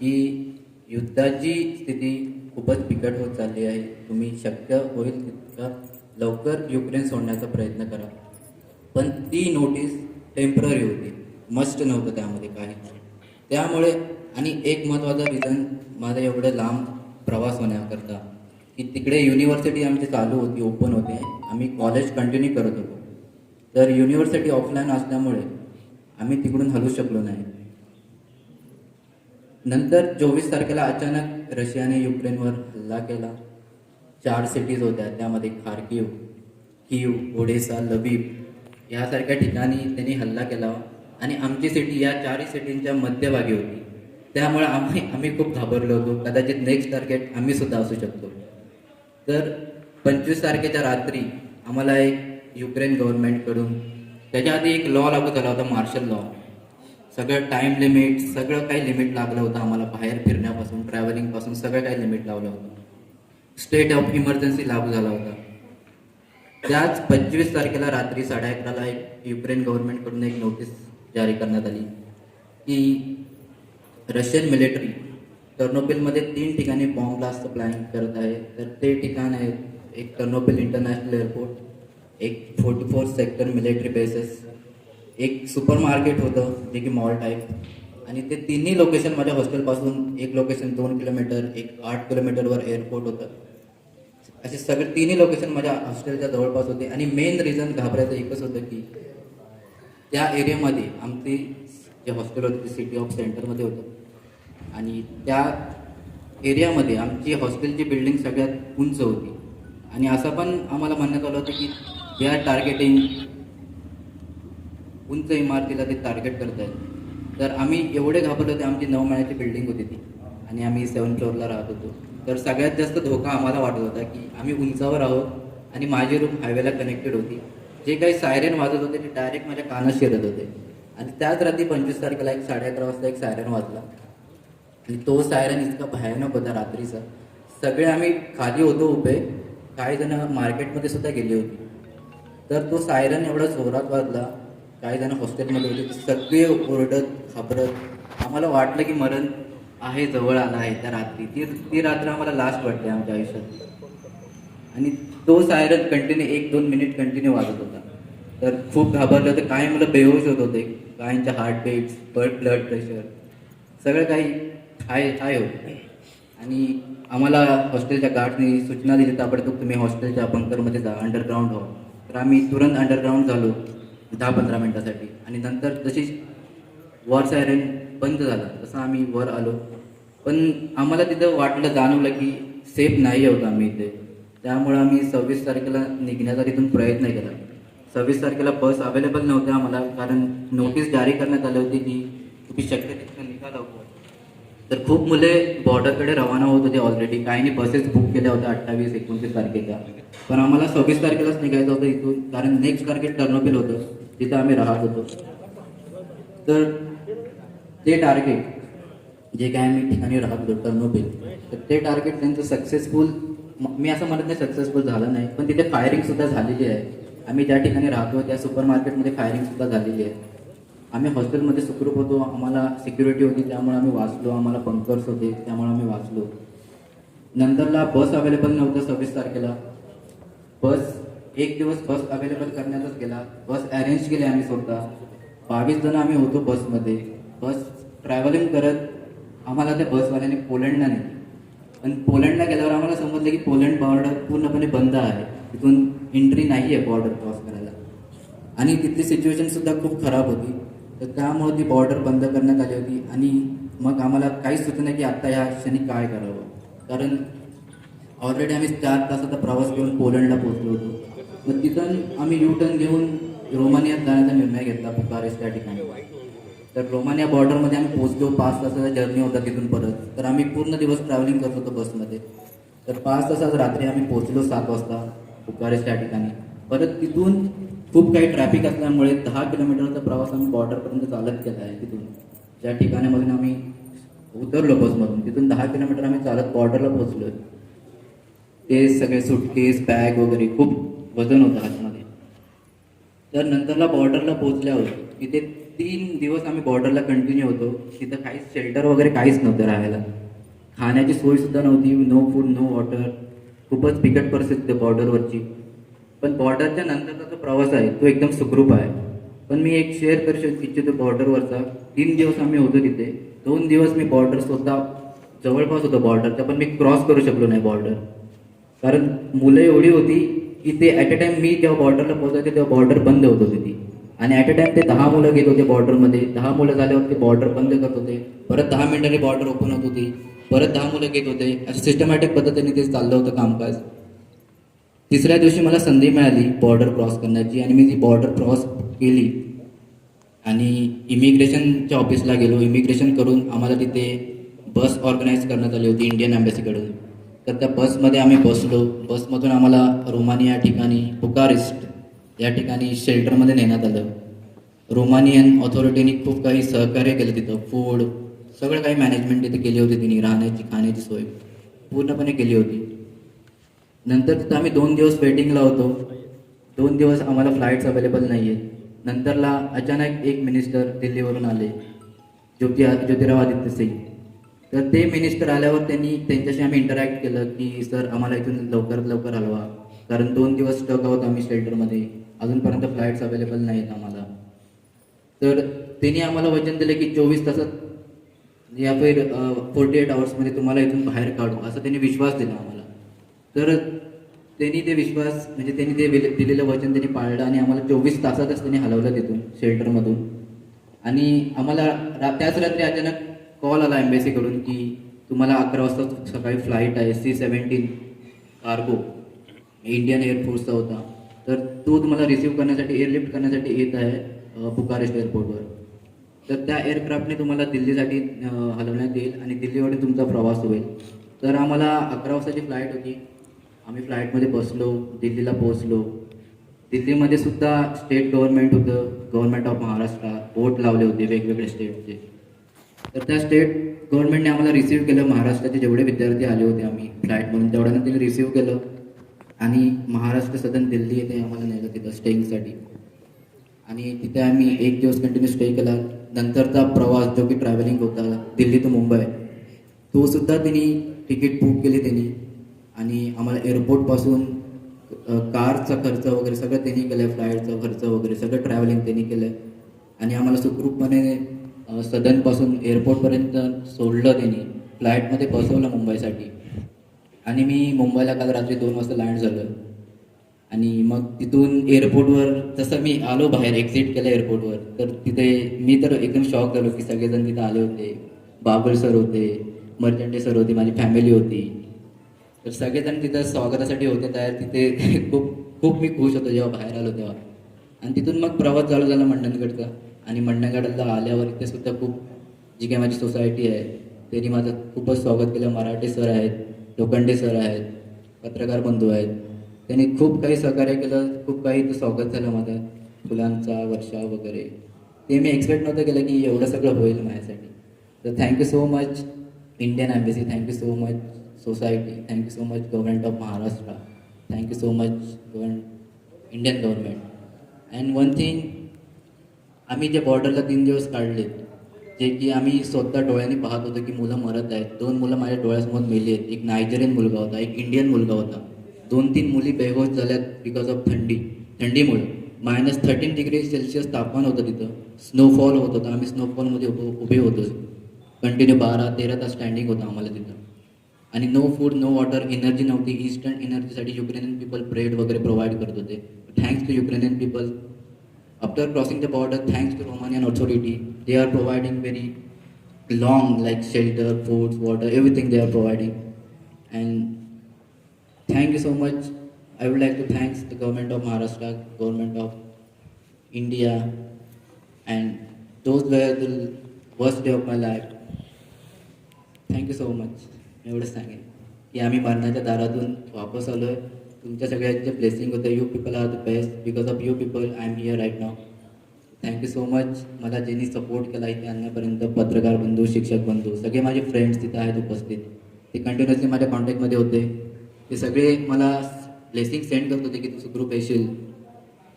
की युद्धाची स्थिती खूपच बिकट होत चालली आहे. तुम्ही शक्य होईल तितका लवकर युक्रेन सोडण्याचा प्रयत्न करा. पण ती नोटीस टेम्पररी होती, मस्ट नव्हतं त्यामध्ये काहीच. त्यामुळे आणि एक महत्त्वाचा रिझन माझा एवढं लांब प्रवास होण्याकरता की तिकडे युनिव्हर्सिटी आमची चालू होती, ओपन होते, आम्ही कॉलेज कंटिन्यू करत होतो. तर युनिव्हर्सिटी ऑफलाईन असल्यामुळे आम्ही तिकडून हलू शकलो नाही. नंतर 24 तारखेला अचानक रशियाने युक्रेनवर हल्ला केला. 4 सिटीज होत्या, त्यामध्ये खार्किव, कीव, ओडेसा, लवीव यासारख्या ठिकाणी त्यांनी हल्ला केला आणि आमची सिटी या 4 सिटींच्या मध्यभागी होती. त्यामुळे आम्ही खूप घाबरलो होतो. कदाचित नेक्स्ट टार्गेट आम्ही सुद्धा असू शकतो. तर 25 तारखेच्या रात्री आम्हाला एक युक्रेन गव्हर्नमेंटकडून त्याच्या आधी एक लॉ लागू झाला होता, मार्शल लॉ. सगळं टाईम लिमिट, सगळं काही लिमिट लागलं होतं आम्हाला. बाहेर फिरण्यापासून, ट्रॅव्हलिंगपासून सगळं काही लिमिट लावलं होतं. स्टेट ऑफ इमर्जन्सी लागू झाला होता. त्याच 25 तारखेला रात्री 11:30ला एक युक्रेन गव्हर्नमेंटकडून एक नोटीस जारी करण्यात आली की रशियन मिलिटरी टर्नोपिलमध्ये 3 ठिकाणी बॉम्ब ब्लास्टचं प्लॅनिंग करत आहे. तर ते ठिकाण आहेत, एक टर्नोपिल इंटरनॅशनल एअरपोर्ट, एक 44 सेक्टर मिलिटरी बेसेस, एक सुपर मार्केट होतं जे की मॉल टाईप, आणि ते तिन्ही लोकेशन माझ्या हॉस्टेलपासून, एक लोकेशन 2 किलोमीटर, एक 8 किलोमीटरवर एअरपोर्ट होतं. असे सगळे तिन्ही लोकेशन माझ्या हॉस्टेलच्या जवळपास होते. आणि मेन रिझन घाबरायचं एकच होतं की त्या एरियामध्ये आमची जे हॉस्टेल होतं ते सिटी ऑफ सेंटरमध्ये होतं आणि त्या एरियामध्ये आमची हॉस्टेलची बिल्डिंग सगळ्यात उंच होती. आणि असं पण आम्हाला म्हणण्यात आलं होतं की दे आर टार्गेटिंग, उंच इमारतीला ते टार्गेट करत आहेत. तर आम्ही एवढे घाबरलो होते. आमची 9 माळ्याची बिल्डिंग होती ती आणि आम्ही 7th फ्लोअरला राहत होतो. तर सगळ्यात जास्त धोका आम्हाला वाटत होता की आम्ही उंचावर आहोत आणि माझी रूम हायवेला कनेक्टेड होती. जे काही सायरन वाजत होते ते डायरेक्ट माझ्या कानात शिरत होते. आणि त्याच रात्री 25 तारखेला एक 11:30 वाजता एक सायरन वाजला आणि तो सायरन इतका भयानक होता रात्रीचा. सगळे आम्ही खाली होतो उभे, काही जण मार्केटमध्ये सुद्धा गेली होती. तर तो सायरन एवढा जोरात वाजला, काही जण हॉस्टेलमध्ये होते, सगळे ओरडत घाबरत. आम्हाला वाटलं की मरण आहे, जवळ आला आहे. त्या रात्री ती रात्र आम्हाला लास्ट वाटते आमच्या आयुष्यात. आणि तो सायरन कंटिन्यू 1-2 मिनिट कंटिन्यू वाजत होता. तर खूप घाबरलं होतं. काही मुलं बेहोश होत होते, काहींच्या हार्टबीट्स, ब्लड प्रेशर सगळं काही हाय हाय होतं. आणि आम्हाला हॉस्टेलच्या गार्डनी सूचना दिली ताबडतोब तुम्ही हॉस्टेलच्या बंकरमध्ये जा, अंडरग्राऊंड व्हा. तर आम्ही तुरंत अंडरग्राऊंड झालो 10-15 मिनटासाठी. आणि नंतर जशी वर सायरन बंद झाला तसं आम्ही वर आलो. पण आम्हाला तिथं वाटलं, जाणवलं की सेफ नाही होतं आम्ही इथे. त्यामुळं आम्ही 26 तारखेला निघण्याचा तिथून प्रयत्न केला. 26 तारखेला बस अवेलेबल नव्हत्या आम्हाला, कारण नोटीस जारी करण्यात आली होती की तुम्ही शक्य तितकं निघा लवकर. तर खूप मुले बॉर्डरकडे रवाना होत होते ऑलरेडी. काहींनी बसेस बुक केल्या होत्या 28-29 तारखेच्या. पण आम्हाला 26 तारखेलाच निघायचं होतं इथून, कारण नेक्स्ट टार्गेट टर्नोपिल होतं, तिथं आम्ही राहत होतो. तर ते टार्गेट जे काय आम्ही ठिकाणी राहत होतो टर्नोपिल, तर ते टार्गेट त्यांचं सक्सेसफुल, मी असं म्हणत नाही सक्सेसफुल झालं नाही, पण तिथे फायरिंग सुद्धा झालेली आहे. आम्ही ज्या ठिकाणी राहतो त्या सुपर मार्केटमध्ये फायरिंग सुद्धा झालेली आहे. आम्ही हॉस्टेलमध्ये सुखरूप होतो, आम्हाला सिक्युरिटी होती त्यामुळे आम्ही वाचलो, आम्हाला बंकर्स होते त्यामुळे आम्ही वाचलो. नंतरला बस अवेलेबल नव्हतं 26 तारखेला. एक दिवस बस अवेलेबल करण्यातच गेला. बस अरेंज केली आम्ही स्वतः. 22 जण आम्ही होतो बसमध्ये. बस ट्रॅव्हलिंग करत आम्हाला त्या बसवाल्याने पोलंडला नेली. पण पोलंडला गेल्यावर आम्हाला समजलं की पोलंड बॉर्डर पूर्णपणे बंद आहे, तिथून एंट्री नाही आहे बॉर्डर क्रॉस करायला. आणि तिथली सिच्युएशन सुद्धा खूप खराब होती. तर त्यामुळे ती बॉर्डर बंद करण्यात आली होती. आणि मग आम्हाला काहीच सुचत नाही की आत्ता ह्या क्षणी काय करावं, कारण ऑलरेडी आम्ही 4 तासाचा प्रवास करून पोलंडला पोहोचलो होतो. मग तिथून आम्ही यू टर्न घेऊन रोमानियात जाण्याचा निर्णय घेतला, बुकारेस्ट त्या ठिकाणी. तर रोमानिया बॉर्डरमध्ये आम्ही पोहोचलो. 5 तासाचा जर्नी होता तिथून परत. तर आम्ही पूर्ण दिवस ट्रॅव्हलिंग करत होतो बसमध्ये. तर 5 तासात रात्री आम्ही पोहोचलो 7 वाजता बुकारेस्ट त्या ठिकाणी. परत तिथून खूप काही ट्रॅफिक असल्यामुळे 10 किलोमीटरचा प्रवास आम्ही बॉर्डरपर्यंत चालत केला आहे. तिथून ज्या ठिकाणामधून आम्ही उतरलो बसमधून, तिथून 10 किलोमीटर आम्ही चालत बॉर्डरला पोहोचलो. ते सगळे सुटकेस, बॅग वगैरे खूप वजन होतं हातमध्ये. तर नंतरला बॉर्डरला पोहोचल्यावर तिथे 3 दिवस आम्ही बॉर्डरला कंटिन्यू होतो. तिथं काहीच शेल्टर वगैरे काहीच नव्हतं राहायला. खाण्याची सोयसुद्धा नव्हती. No food, no water. खूपच बिकट परिस्थिती होती बॉर्डरवरची. पण बॉर्डरच्या नंतरचा जो प्रवास आहे तो एकदम सुखरूप आहे. पण मी एक शेअर करू इच्छितो बॉर्डरवरचा. 3 दिवस आम्ही होतो तिथे. 2 दिवस मी बॉर्डर स्वतः जवळपास होतो बॉर्डरच्या, पण मी क्रॉस करू शकलो नाही बॉर्डर. कारण मुलं एवढी होती की ते ॲट अ टाइम मी जेव्हा बॉर्डरला पोहोचायचे तेव्हा बॉर्डर बंद होत होती ती. आणि ॲट अ टाइम ते 10 मुलं घेत होते बॉर्डरमध्ये. 10 मुलं झाल्यावर ते बॉर्डर बंद करत होते. परत 10 मिनिटांनी बॉर्डर ओपन होत होती. परत 10 मुलं घेत होते. असं सिस्टमॅटिक पद्धतीने ते चाललं होतं कामकाज. तिसऱ्या दिवशी मला संधी मिळाली बॉर्डर क्रॉस करण्याची आणि मी ती बॉर्डर क्रॉस केली आणि इमिग्रेशनच्या ऑफिसला गेलो. इमिग्रेशन करून आम्हाला तिथे बस ऑर्गनाईज करण्यात आली होती इंडियन एम्बॅसीकडून. तर त्या बसमध्ये आम्ही बसलो. बसमधून आम्हाला रोमानिया ठिकाणी बुकारेस्ट या ठिकाणी शेल्टरमध्ये नेण्यात आलं. रोमानियन ऑथॉरिटीनी खूप काही सहकार्य केलं तिथं. फूड सगळं काही मॅनेजमेंट तिथे केली होती तिने. राहण्याची खाण्याची सोय पूर्णपणे केली होती. नंतर तिथं आम्ही 2 दिवस वेटिंगला होतो. 2 दिवस आम्हाला फ्लाईट्स अवेलेबल नाही आहेत. नंतरला अचानक एक मिनिस्टर दिल्लीवरून आले, ज्योतिराव आदित्य सिंग. तर ते मिनिस्टर आल्यावर त्यांच्याशी आम्ही इंटरॅक्ट केलं की सर आम्हाला इथून लवकरात लवकर हलवा, कारण 2 दिवस स्टक आहोत आम्ही शेल्टरमध्ये. अजूनपर्यंत फ्लाईट्स अवेलेबल नाहीत आम्हाला. तर त्यांनी आम्हाला वचन दिलं की 24 तासात या फिर 48 आवर्समध्ये तुम्हाला इथून बाहेर काढू, असं त्यांनी विश्वास दिला आम्हाला. तर त्यांनी ते विश्वास म्हणजे त्यांनी ते दिलेलं वचन त्यांनी पाळलं आणि आम्हाला 24 तासातच त्यांनी हलवलं तिथून शेल्टरमधून. आणि आम्हाला त्याच रात्री अचानक कॉल आला एम्बेसीकडून की तुम्हाला 11 वाजता सकाळी फ्लाईट आहे C-17 कार्गो, इंडियन एअरफोर्सचा होता. तर तो तुम्हाला रिसीव्ह करण्यासाठी एअरलिफ्ट करण्यासाठी येत आहे बुकारेस्ट एअरपोर्टवर. तर त्या एअरक्राफ्टने तुम्हाला दिल्लीसाठी हलवण्यात येईल आणि दिल्लीवरून तुमचा प्रवास होईल. तर आम्हाला 11 वाजताची फ्लाईट होती. आम्ही फ्लाईटमध्ये बसलो, दिल्लीला पोहोचलो. दिल्लीमध्ये सुद्धा स्टेट गव्हर्नमेंट होतं, गव्हर्नमेंट ऑफ महाराष्ट्र, बोट लावले होते वेगवेगळे स्टेटचे. तर त्या स्टेट गव्हर्नमेंटने आम्हाला रिसीव्ह केलं. महाराष्ट्राचे जेवढे विद्यार्थी आले होते आम्ही फ्लाईटमधून तेवढ्यांना त्यांनी रिसीव्ह केलं आणि महाराष्ट्र सदन दिल्ली येथे आम्हाला नेलं तिथं स्टेईंगसाठी. आणि तिथे आम्ही 1 दिवस कंटिन्यू स्टे केला. नंतरचा प्रवास जो की ट्रॅव्हलिंग होता दिल्ली टू मुंबई, तो सुद्धा त्यांनी तिकीट बुक केली त्यांनी आणि आम्हाला एअरपोर्टपासून कारचा खर्च वगैरे सगळं त्यांनी केलं आहे. फ्लाईटचा खर्च वगैरे सगळं ट्रॅव्हलिंग त्यांनी केलं आहे आणि आम्हाला सुखरूपपणे सदनपासून एअरपोर्टपर्यंत सोडलं त्यांनी. फ्लाईटमध्ये बसवलं मुंबईसाठी आणि मी मुंबईला काल रात्री 2 वाजता लँड झालं. आणि मग तिथून एअरपोर्टवर जसं मी आलो बाहेर एक्झिट केलं एअरपोर्टवर, तर तिथे मी तर एकदम शॉक झालो की सगळेजण तिथे आले होते. बाबुल सर होते, मर्चंटे सर होते, माझी फॅमिली होती. तर सगळेजण तिथं स्वागतासाठी होते तयार. तिथे खूप खूप मी खुश होतो जेव्हा बाहेर आलो तेव्हा. आणि तिथून मग प्रवास चालू झाला मंडणगडचा. आणि मंडणगडला आल्यावर इथे सुद्धा खूप जी काही माझी सोसायटी आहे त्यांनी माझं खूपच स्वागत केलं. मराठे सर आहेत, लोखंडे सर आहेत, पत्रकार बंधू आहेत. त्यांनी खूप काही सहकार्य केलं. खूप काही ते स्वागत झालं माझं, फुलांचा वर्षा वगैरे. ते मी एक्सपेक्ट नव्हतं केलं की एवढं सगळं होईल माझ्यासाठी. तर thank you so much Indian embassy, thank you so much society, thank you so much government of Maharashtra, thank you so much Indian government. And one thing, आम्ही जे बॉर्डरला 3 दिवस काढले, जे की आम्ही स्वतः डोळ्यांनी पाहत होतो की मुलं मरत आहेत. 2 मुलं माझ्या डोळ्यासमोर मेली आहेत. एक नायजेरियन मुलगा होता, एक इंडियन मुलगा होता. 2-3 मुली बेहोश झाल्यात बिकॉज ऑफ थंडीमुळे. -13°C तापमान होतं तिथं. स्नोफॉल होत होता. आम्ही स्नोफॉलमध्ये उभे होतो. कंटिन्यू 12-13 तास स्टँडिंग होतं आम्हाला तिथं. आणि no food, no water, energy नव्हती. इन्स्टंट एनर्जीसाठी युक्रेनियन पीपल ब्रेड वगैरे प्रोव्हाइड करत होते. Thanks to Ukrainian people. After crossing the border, thanks to Romanian authority, they are providing very long, like shelter, foods, water, everything they are providing. And thank you so much. I would like to thank the government of Maharashtra, government of India, and those were the worst day of my life. Thank you so much. एवढंच सांगेन की आम्ही मरणाच्या दारातून वापस आलो आहे. तुमच्या सगळ्यांचे ब्लेसिंग होतं. You people are the best. Because of you people I am here right now. Thank you so much. मला ज्यांनी सपोर्ट केला इथे आणण्यापर्यंत, पत्रकार बंधू, शिक्षक बंधू, सगळे माझे फ्रेंड्स तिथे आहेत उपस्थित. ते कंटिन्युअसली माझ्या कॉन्टॅक्टमध्ये होते. ते सगळे मला ब्लेसिंग सेंड करत होते की तू सुखरूप येशील.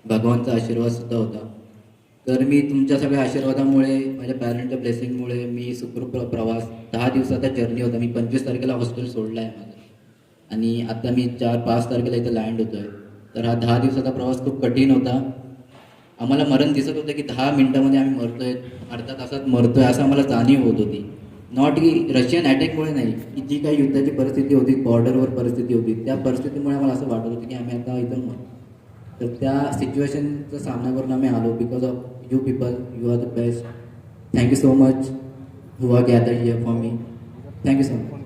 भगवानचा आशीर्वादसुद्धा होता. तर मी तुमच्या सगळ्या आशीर्वादामुळे, माझ्या पॅरेंटच्या ब्लेसिंगमुळे मी सुखरूप प्रवास, 10 दिवसाचा जर्नी होता. मी 25 तारखेला हॉस्टेल सोडलं आहे माझं आणि आता मी 4-5 तारखेला इथं लँड होतो आहे. तर हा 10 दिवसाचा प्रवास खूप कठीण होता. आम्हाला मरण दिसत होतं की 10 मिनिटामध्ये आम्ही मरतोय, अर्ध्या तासात मरतोय, असं आम्हाला जाणीव होत होती. नॉट की रशियन अटॅकमुळे नाही, की जी काही युद्धाची परिस्थिती होती, बॉर्डरवर परिस्थिती होती, त्या परिस्थितीमुळे आम्हाला असं वाटत होतं की आम्ही आता इथं मरू. तर त्या सिच्युएशनचा सामना करून आम्ही आलो. Because of you people, you are the best. Thank you so much who are gathered here for me. Thank you so much.